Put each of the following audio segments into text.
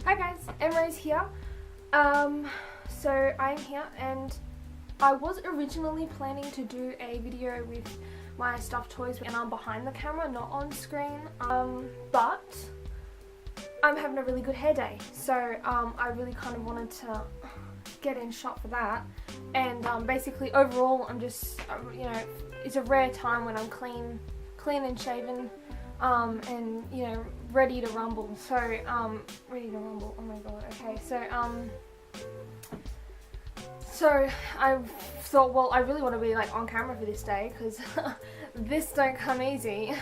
Hi guys, Emrose here. So I'm here and I was originally planning to do a video with my stuffed toys and I'm behind the camera, not on screen. But I'm having a really good hair day, so I really kind of wanted to get in shot for that. And basically overall I'm just, you know, it's a rare time when I'm clean and shaven. And you know, ready to rumble. So, ready to rumble. Oh my god. Okay. So I thought, well, I really want to be like on camera for this day because this don't come easy.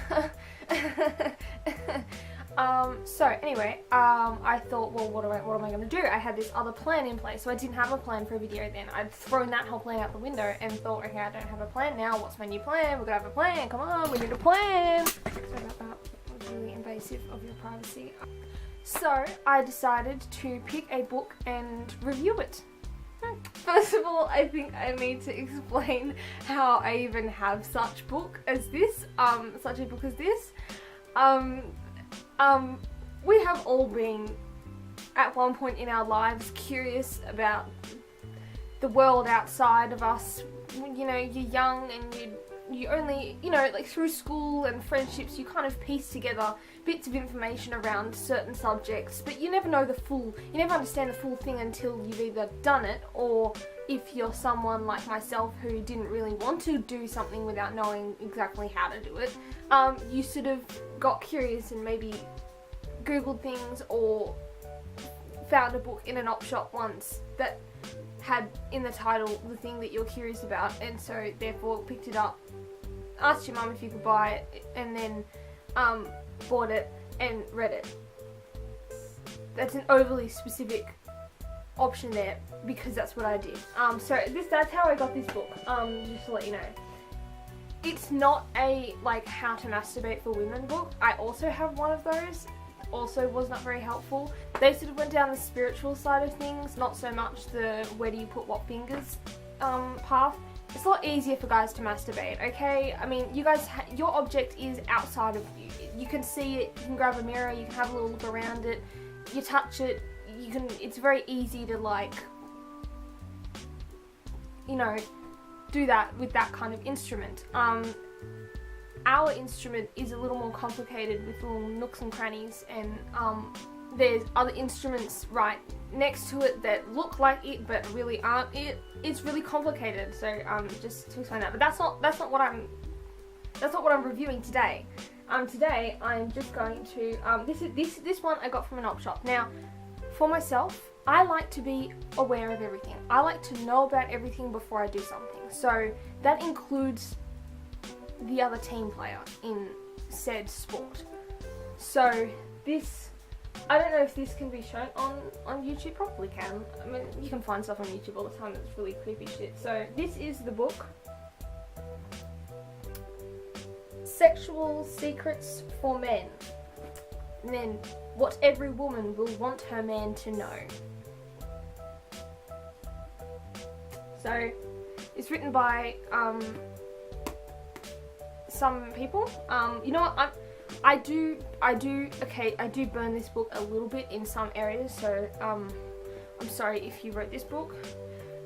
So anyway, I thought, well, what am I going to do? I had this other plan in place, so I didn't have a plan for a video then. I'd thrown that whole plan out the window and thought, okay, I don't have a plan now. What's my new plan? We're going to have a plan. Come on, we need a plan. Sorry about that. It was really invasive of your privacy. So I decided to pick a book and review it. First of all, I think I need to explain how I even have such a book as this. We have all been, at one point in our lives, curious about the world outside of us. You know, you're young and you only, you know, like through school and friendships, you kind of piece together bits of information around certain subjects, but you never know you never understand the full thing until you've either done it, or if you're someone like myself who didn't really want to do something without knowing exactly how to do it, you sort of got curious and maybe googled things or found a book in an op shop once that had in the title the thing that you're curious about, and so therefore picked it up, asked your mum if you could buy it, and then bought it and read it. That's an overly specific option there because that's what I did. So that's how I got this book, just to let you know. It's not a like how to masturbate for women book. I also have one of those. Also was not very helpful. They sort of went down the spiritual side of things, not so much the where do you put what fingers path. It's a lot easier for guys to masturbate, okay? I mean, you guys, your object is outside of you. You can see it, you can grab a mirror, you can have a little look around it, you touch it, it's very easy to like, you know, do that with that kind of instrument. Our instrument is a little more complicated with little nooks and crannies, and there's other instruments right next to it that look like it but really aren't it. It's really complicated. So just to explain that, but that's not what I'm reviewing today. Today I'm just going to this one I got from an op shop. Now, for myself, I like to be aware of everything. I like to know about everything before I do something. So that includes the other team player in said sport. So this, I don't know if this can be shown on YouTube. Probably can. I mean, you can find stuff on YouTube all the time that's really creepy shit. So this is the book, Sexual Secrets for Men. And then what every woman will want her man to know. So it's written by some people. You know what, I do burn this book a little bit in some areas, so I'm sorry if you wrote this book.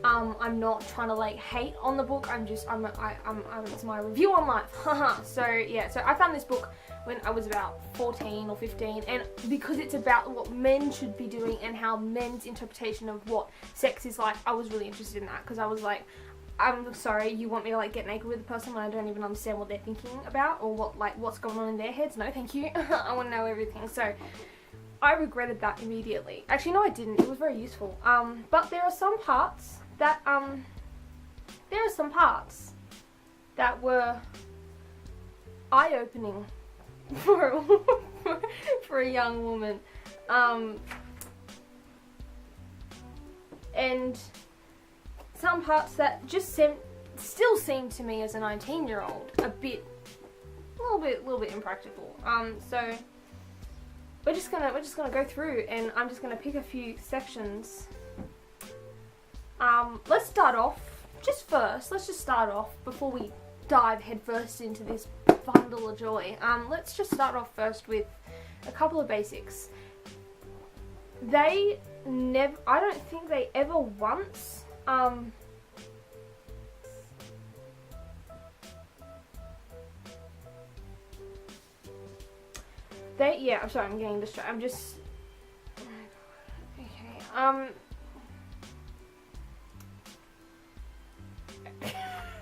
I'm not trying to like hate on the book. It's my review on life. Haha. So yeah, so I found this book when I was about 14 or 15, and because it's about what men should be doing and how men's interpretation of what sex is like, I was really interested in that, because I was like, I'm sorry, you want me to like get naked with a person when I don't even understand what they're thinking about or what's going on in their heads? No, thank you. I want to know everything. So I regretted that immediately. Actually, no, I didn't. It was very useful. But there are some parts that were eye-opening for a young woman. And some parts that just still seem to me as a 19-year-old a little bit impractical. So we're just gonna go through, and I'm just gonna pick a few sections. Let's just start off before we dive headfirst into this bundle of joy. Let's just start off first with a couple of basics. They never, I don't think they ever once, yeah, I'm sorry, I'm getting distracted. I'm just, okay,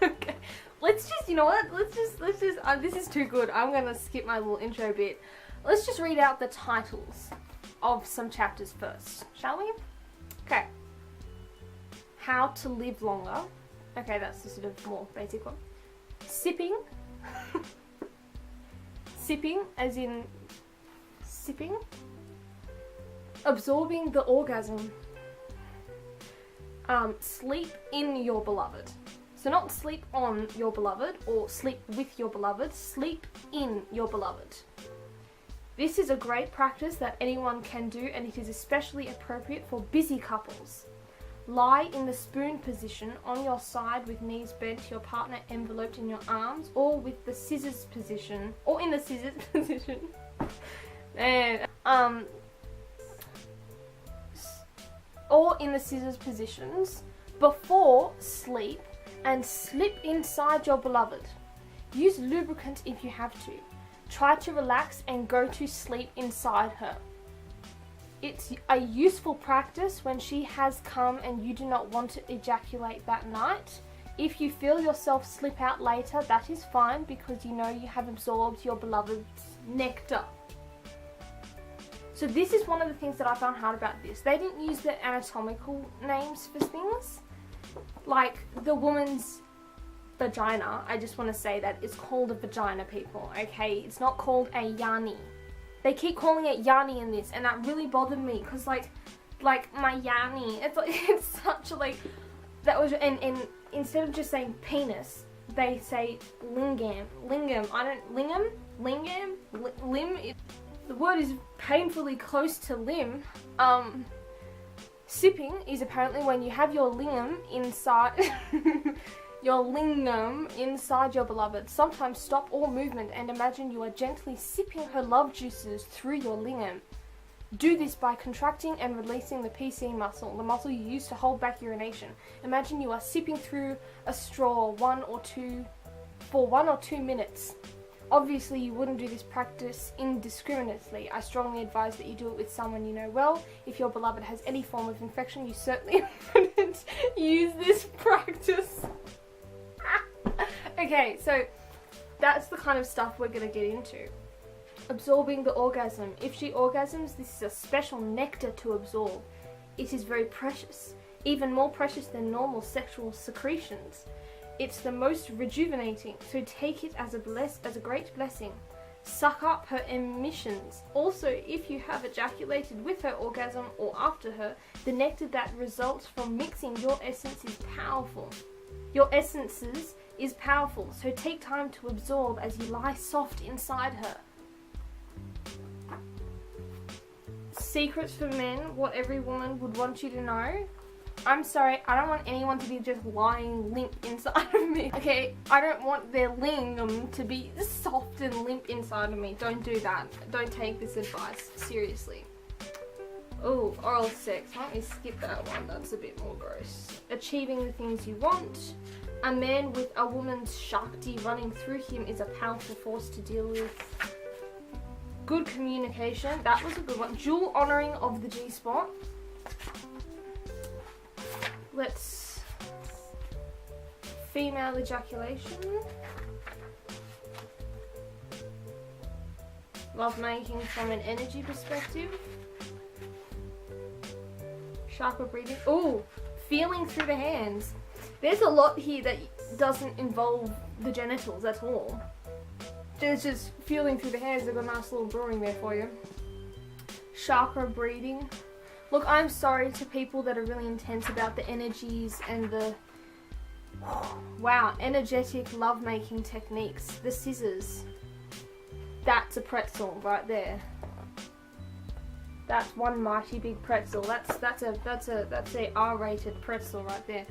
okay. Let's just, you know what? Let's just, this is too good. I'm gonna skip my little intro bit. Let's just read out the titles of some chapters first, shall we? Okay. How to live longer. Okay, that's the sort of more basic one. Sipping. Sipping, as in sipping. Absorbing the orgasm. Sleep in your beloved. So not sleep on your beloved or sleep with your beloved, sleep in your beloved. This is a great practice that anyone can do, and it is especially appropriate for busy couples. Lie in the spoon position on your side with knees bent, your partner enveloped in your arms, or with the scissors position, or in the scissors position. And, or in the scissors positions before sleep, and slip inside your beloved. Use lubricant if you have to. Try to relax and go to sleep inside her. It's a useful practice when she has come and you do not want to ejaculate that night. If you feel yourself slip out later, that is fine because you know you have absorbed your beloved's nectar. So this is one of the things that I found hard about this. They didn't use the anatomical names for things. Like the woman's vagina, I just want to say that it's called a vagina, people, okay? It's not called a yoni. They keep calling it yoni in this, and that really bothered me, because like my yoni, it's like, it's such a, like, that was, and instead of just saying penis, they say lingam, limb, the word is painfully close to limb. Sipping is apparently when you have your lingam inside your lingam inside your beloved. Sometimes stop all movement and imagine you are gently sipping her love juices through your lingam. Do this by contracting and releasing the PC muscle, the muscle you use to hold back urination. Imagine you are sipping through a straw for 1 or 2 minutes. Obviously, you wouldn't do this practice indiscriminately. I strongly advise that you do it with someone you know well. If your beloved has any form of infection, you certainly wouldn't use this practice. Okay, so that's the kind of stuff we're going to get into. Absorbing the orgasm. If she orgasms, this is a special nectar to absorb. It is very precious, even more precious than normal sexual secretions. It's the most rejuvenating, so take it as a great blessing. Suck up her emissions. Also, if you have ejaculated with her orgasm or after her, the nectar that results from mixing your essence is powerful. Your essences is powerful, so take time to absorb as you lie soft inside her. Secrets for men, what every woman would want you to know. I'm sorry, I don't want anyone to be just lying limp inside of me. Okay, I don't want their lingam to be soft and limp inside of me. Don't do that. Don't take this advice seriously. Oh, oral sex. Let me skip that one. That's a bit more gross. Achieving the things you want. A man with a woman's Shakti running through him is a powerful force to deal with. Good communication. That was a good one. Dual honoring of the G-spot. Let's... Female ejaculation. Love making from an energy perspective. Chakra breathing. Ooh, feeling through the hands. There's a lot here that doesn't involve the genitals at all. There's just feeling through the hands. They've got a nice little drawing there for you. Chakra breathing. Look, I'm sorry to people that are really intense about the energies and the, wow, energetic lovemaking techniques. The scissors. That's a pretzel right there. That's one mighty big pretzel. That's a R-rated pretzel right there.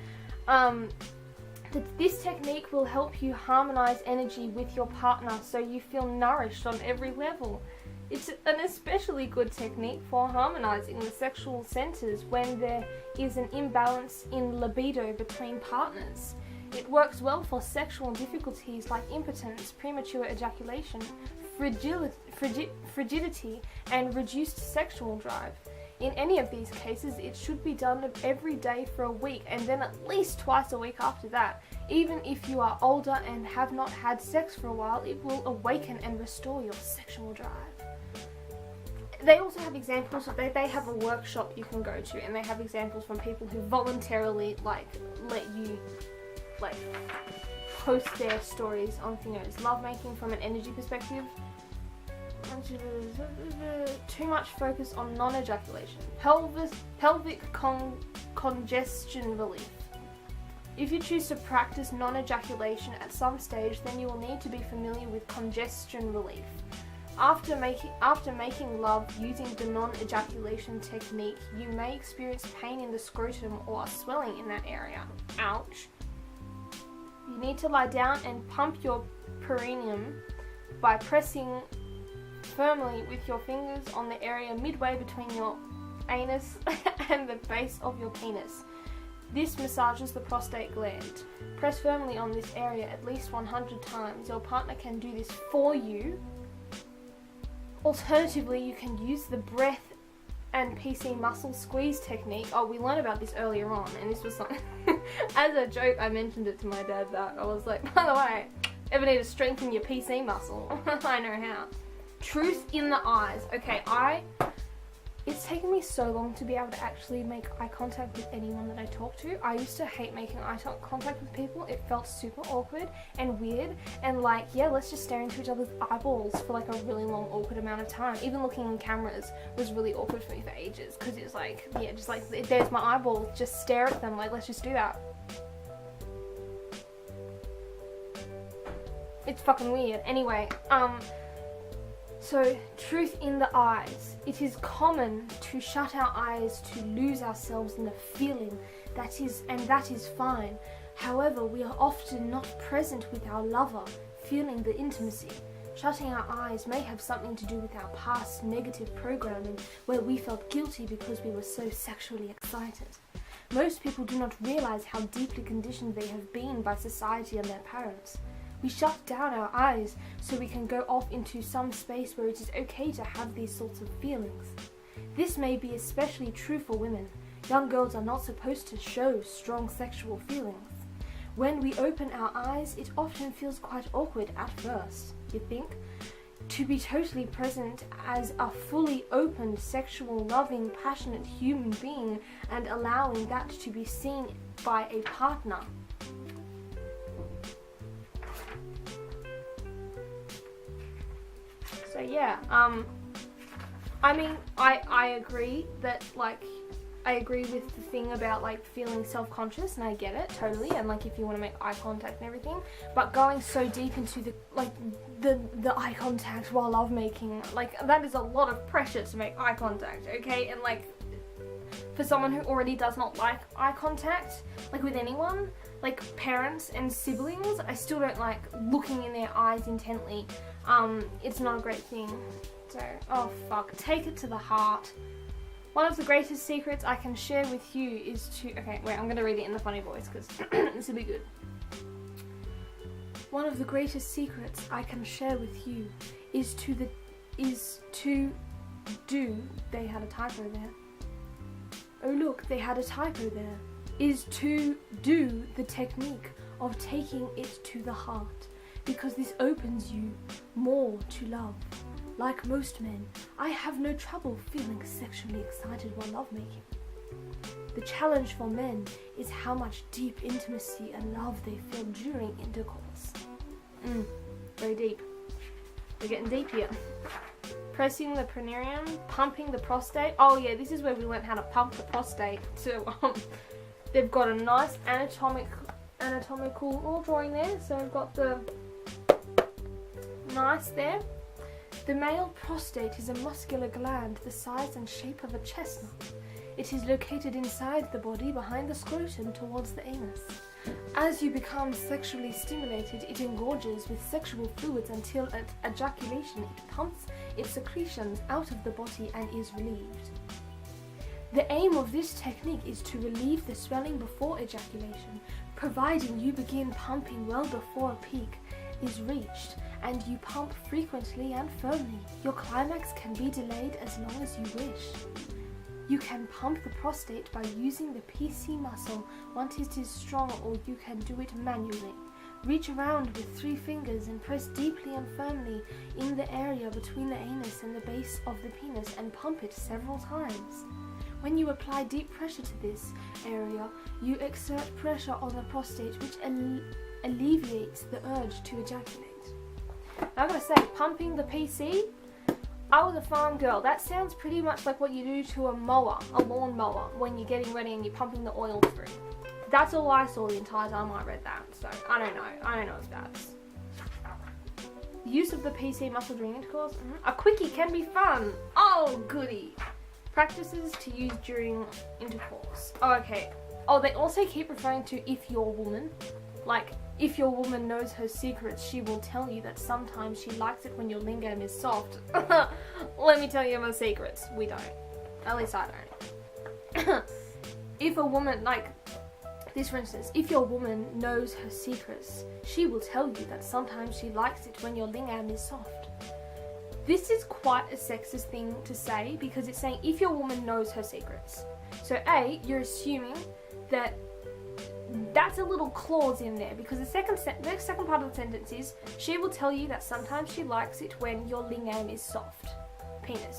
This technique will help you harmonize energy with your partner so you feel nourished on every level. It's an especially good technique for harmonizing the sexual centers when there is an imbalance in libido between partners. It works well for sexual difficulties like impotence, premature ejaculation, frigidity, and reduced sexual drive. In any of these cases, it should be done every day for a week and then at least twice a week after that. Even if you are older and have not had sex for a while, it will awaken and restore your sexual drive. They also have examples, they have a workshop you can go to, and they have examples from people who voluntarily let you post their stories on Theo's lovemaking from an energy perspective. Too much focus on non-ejaculation. Pelvic congestion relief. If you choose to practice non-ejaculation at some stage, then you will need to be familiar with congestion relief. After making love using the non-ejaculation technique, you may experience pain in the scrotum or swelling in that area. Ouch. You need to lie down and pump your perineum by pressing firmly with your fingers on the area midway between your anus and the base of your penis. This massages the prostate gland. Press firmly on this area at least 100 times. Your partner can do this for you. Alternatively, you can use the breath and PC muscle squeeze technique. Oh, we learned about this earlier on, and this was something as a joke I mentioned it to my dad that I was like, by the way, ever need to strengthen your PC muscle? I know how. Truth in the eyes. Okay, it's taken me so long to be able to actually make eye contact with anyone that I talk to. I used to hate making eye contact with people. It felt super awkward and weird, and like, yeah, let's just stare into each other's eyeballs for like a really long awkward amount of time. Even looking in cameras was really awkward for me for ages, because it's like, yeah, just like, there's my eyeballs, just stare at them, like, let's just do that. It's fucking weird. Anyway, so, truth in the eyes. It is common to shut our eyes to lose ourselves in the feeling that is fine. However, we are often not present with our lover, feeling the intimacy. Shutting our eyes may have something to do with our past negative programming, where we felt guilty because we were so sexually excited. Most people do not realize how deeply conditioned they have been by society and their parents. We shut down our eyes so we can go off into some space where it is okay to have these sorts of feelings. This may be especially true for women. Young girls are not supposed to show strong sexual feelings. When we open our eyes, it often feels quite awkward at first, you think? To be totally present as a fully open, sexual, loving, passionate human being and allowing that to be seen by a partner. So yeah, I mean, I agree that, like, I agree with the thing about, like, feeling self-conscious, and I get it, totally, and, like, if you want to make eye contact and everything, but going so deep into the, like, the eye contact while lovemaking, like, that is a lot of pressure to make eye contact, okay, and, like, for someone who already does not like eye contact, like, with anyone, like, parents and siblings, I still don't like looking in their eyes intently. It's not a great thing. So, oh fuck, take it to the heart. One of the greatest secrets I can share with you is to, okay, wait, I'm gonna read it in the funny voice because this will be good. One of the greatest secrets I can share with you is to do, they had a typo there. Oh look, they had a typo there. Is to do the technique of taking it to the heart, because this opens you more to love. Like most men, I have no trouble feeling sexually excited while lovemaking. The challenge for men is how much deep intimacy and love they feel during intercourse. Very deep. We're getting deep here. Pressing the perineum, pumping the prostate. Oh yeah, this is where we learned how to pump the prostate. So they've got a nice anatomical little drawing there. So we've got the nice there. The male prostate is a muscular gland the size and shape of a chestnut. It is located inside the body behind the scrotum towards the anus. As you become sexually stimulated, it engorges with sexual fluids until at ejaculation it pumps its secretions out of the body and is relieved. The aim of this technique is to relieve the swelling before ejaculation, providing you begin pumping well before a peak is reached and you pump frequently and firmly. Your climax can be delayed as long as you wish. You can pump the prostate by using the PC muscle once it is strong, or you can do it manually. Reach around with 3 fingers and press deeply and firmly in the area between the anus and the base of the penis and pump it several times. When you apply deep pressure to this area, you exert pressure on the prostate, which alleviates the urge to ejaculate. Now I'm going to say, pumping the PC, I was a farm girl. That sounds pretty much like what you do to a lawn mower, when you're getting ready and you're pumping the oil through. That's all I saw the entire time I read that, so I don't know if that's... Use of the PC muscle during intercourse. A quickie can be fun. Oh, goody. Practices to use during intercourse. Oh, okay. Oh, they also keep referring to if your woman. Like, if your woman knows her secrets, she will tell you that sometimes she likes it when your lingam is soft. Let me tell you my secrets. We don't. At least I don't. If a woman, like, this for instance, if your woman knows her secrets, she will tell you that sometimes she likes it when your lingam is soft. This is quite a sexist thing to say, because it's saying if your woman knows her secrets. So A, you're assuming that that's a little clause in there, because the second part of the sentence is, she will tell you that sometimes she likes it when your lingam is soft.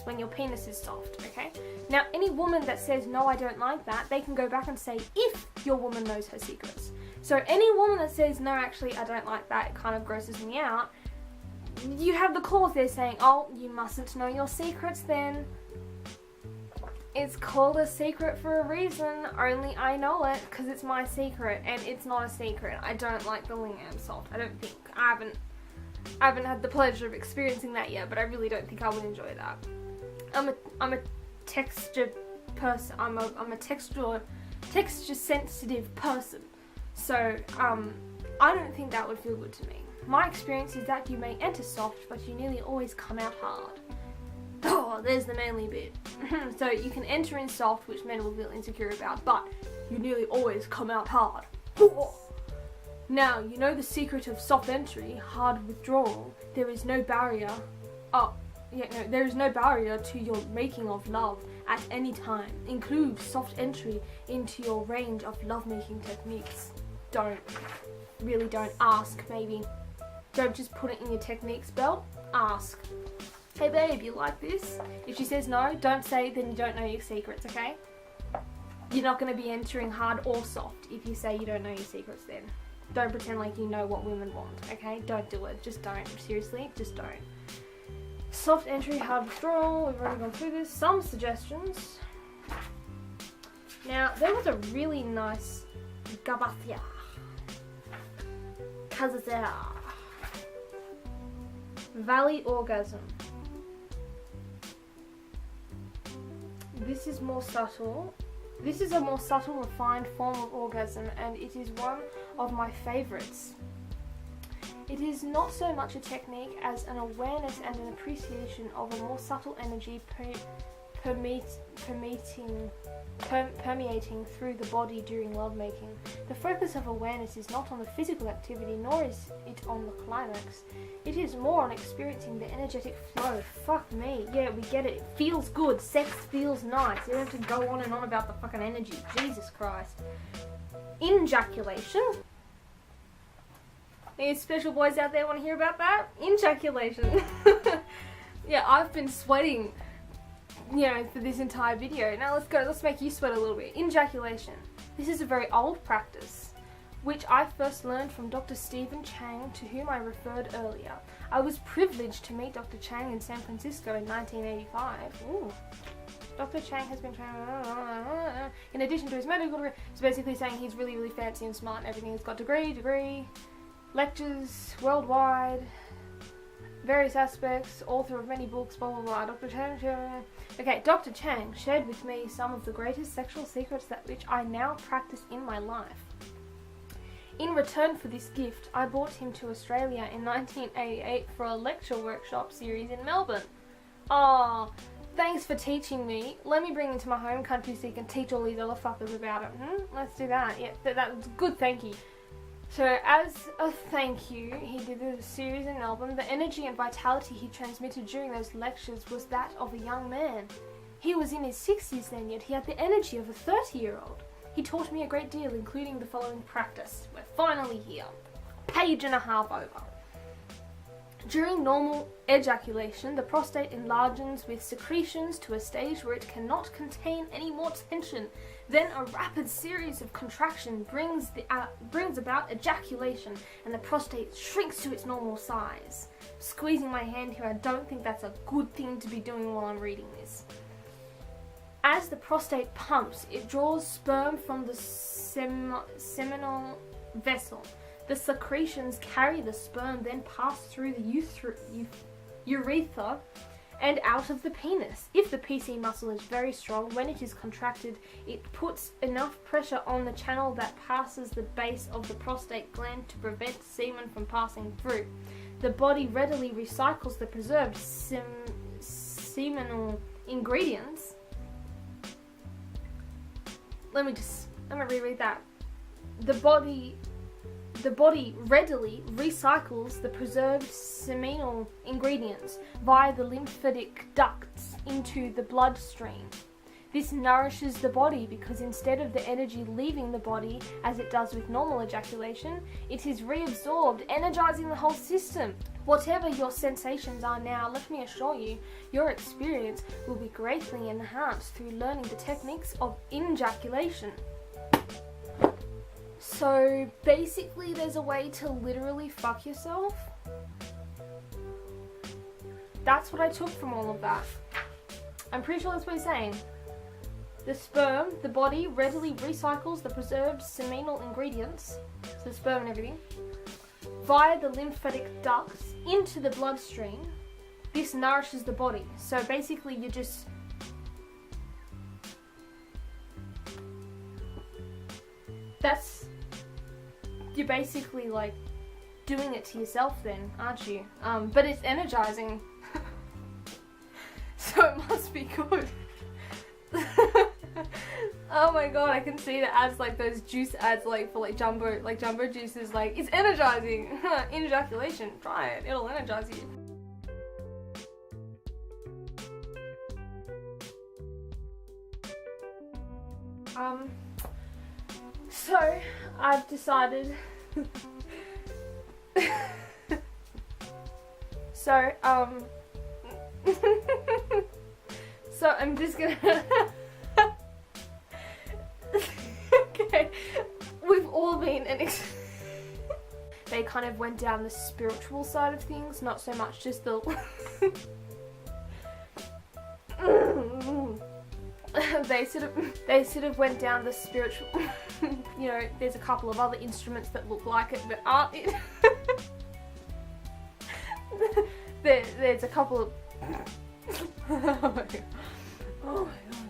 When your penis is soft, okay? Now, any woman that says, no, I don't like that, they can go back and say, if your woman knows her secrets. So any woman that says, no, actually, I don't like that, it kind of grosses me out, you have the clause there saying, oh, you mustn't know your secrets then. It's called a secret for a reason. Only I know it because it's my secret, and it's not a secret. I don't like the lingam soft. I don't think. I haven't had the pleasure of experiencing that yet, but I really don't think I would enjoy that. I'm a texture person. I'm a texture sensitive person. So I don't think that would feel good to me. My experience is that you may enter soft, but you nearly always come out hard. Oh, there's the manly bit. So you can enter in soft, which men will feel insecure about, but you nearly always come out hard. Now, you know the secret of soft entry, hard withdrawal. There is no barrier. There is no barrier to your making of love at any time. Include soft entry into your range of lovemaking techniques. Don't ask, maybe. Don't just put it in your techniques belt. Ask. Hey babe, you like this? If she says no, don't say then you don't know your secrets, okay? You're not going to be entering hard or soft if you say you don't know your secrets then. Don't pretend like you know what women want, okay? Don't do it. Just don't. Seriously, just don't. Soft entry, hard withdrawal. We've already gone through this. Some suggestions. Now, there was a really nice Gabathia. Kazazera. Valley orgasm. This is more subtle. This is a more subtle, refined form of orgasm, and it is one of my favorites. It is not so much a technique as an awareness and an appreciation of a more subtle energy permeating through the body during lovemaking. The focus of awareness is not on the physical activity, nor is it on the climax. It is more on experiencing the energetic flow. Fuck me. Yeah, we get it. It feels good. Sex feels nice. You don't have to go on and on about the fucking energy. Jesus Christ. Ejaculation. Any special boys out there want to hear about that? Ejaculation. Yeah, I've been sweating, for this entire video. Now let's make you sweat a little bit. Ejaculation. This is a very old practice, which I first learned from Dr. Stephen Chang, to whom I referred earlier. I was privileged to meet Dr. Chang in San Francisco in 1985. Ooh. Dr. Chang has been trained in addition to his medical degree. It's basically saying he's really, really fancy and smart and everything. He's got degree, lectures worldwide, various aspects, author of many books, blah blah blah. Dr. Chang shared with me some of the greatest sexual secrets which I now practice in my life. In return for this gift, I brought him to Australia in 1988 for a lecture workshop series in Melbourne. Oh, thanks for teaching me. Let me bring you to my home country so you can teach all these other fuckers about it. Let's do that. Yeah, that's good, thank you. So as a thank you, he did a series and album. The energy and vitality he transmitted during those lectures was that of a young man. He was in his 60s then, yet he had the energy of a 30-year-old. He taught me a great deal, including the following practice. We're finally here. Page and a half over. During normal ejaculation, the prostate enlarges with secretions to a stage where it cannot contain any more tension. Then a rapid series of contraction brings about ejaculation, and the prostate shrinks to its normal size. Squeezing my hand here, I don't think that's a good thing to be doing while I'm reading this. As the prostate pumps, it draws sperm from the seminal vessel. The secretions carry the sperm, then pass through the urethra and out of the penis. If the PC muscle is very strong, when it is contracted, it puts enough pressure on the channel that passes the base of the prostate gland to prevent semen from passing through. The body readily recycles the preserved seminal ingredients. Let me reread that. The body readily recycles the preserved seminal ingredients via the lymphatic ducts into the bloodstream. This nourishes the body because instead of the energy leaving the body as it does with normal ejaculation, it is reabsorbed, energizing the whole system. Whatever your sensations are now, let me assure you, your experience will be greatly enhanced through learning the techniques of ejaculation. So basically there's a way to literally fuck yourself. That's what I took from all of that. I'm pretty sure that's what he's saying. The sperm, the body readily recycles the preserved seminal ingredients, so the sperm and everything, via the lymphatic ducts into the bloodstream. This nourishes the body. So basically you're basically like doing it to yourself then, aren't you? But it's energizing. So it must be good. Oh my god, I can see the ads, like those juice ads, like for like jumbo juices, like it's energizing. Ejaculation, try it, it'll energize you. So I've decided so I'm just gonna okay, we've all been they kind of went down the spiritual side of things, not so much just the they sort of went down the spiritual. You know, there's a couple of other instruments that look like it but aren't it. There's a couple of oh my god,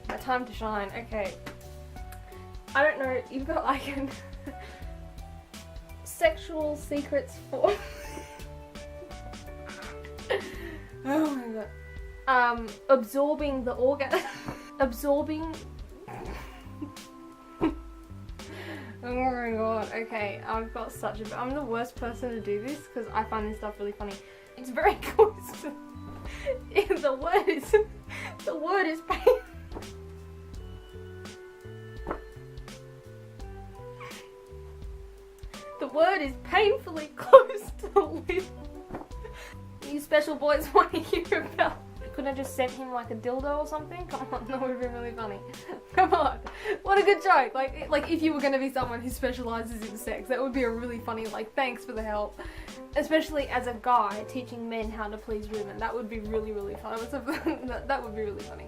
my time to shine. Okay, I don't know, you've got like an sexual secrets for oh my god, absorbing the organ. Absorbing. Oh my god, okay, I've got such a... I'm the worst person to do this because I find this stuff really funny. It's very close to... the word is pain. The word is painfully close to the lip. You special boys want to hear about... Couldn't I just sent him like a dildo or something? Come on, that would have been really funny. Come on, what a good joke. Like if you were going to be someone who specializes in sex, that would be a really funny, like, thanks for the help. Especially as a guy teaching men how to please women. That would be really, really fun. That would be really funny.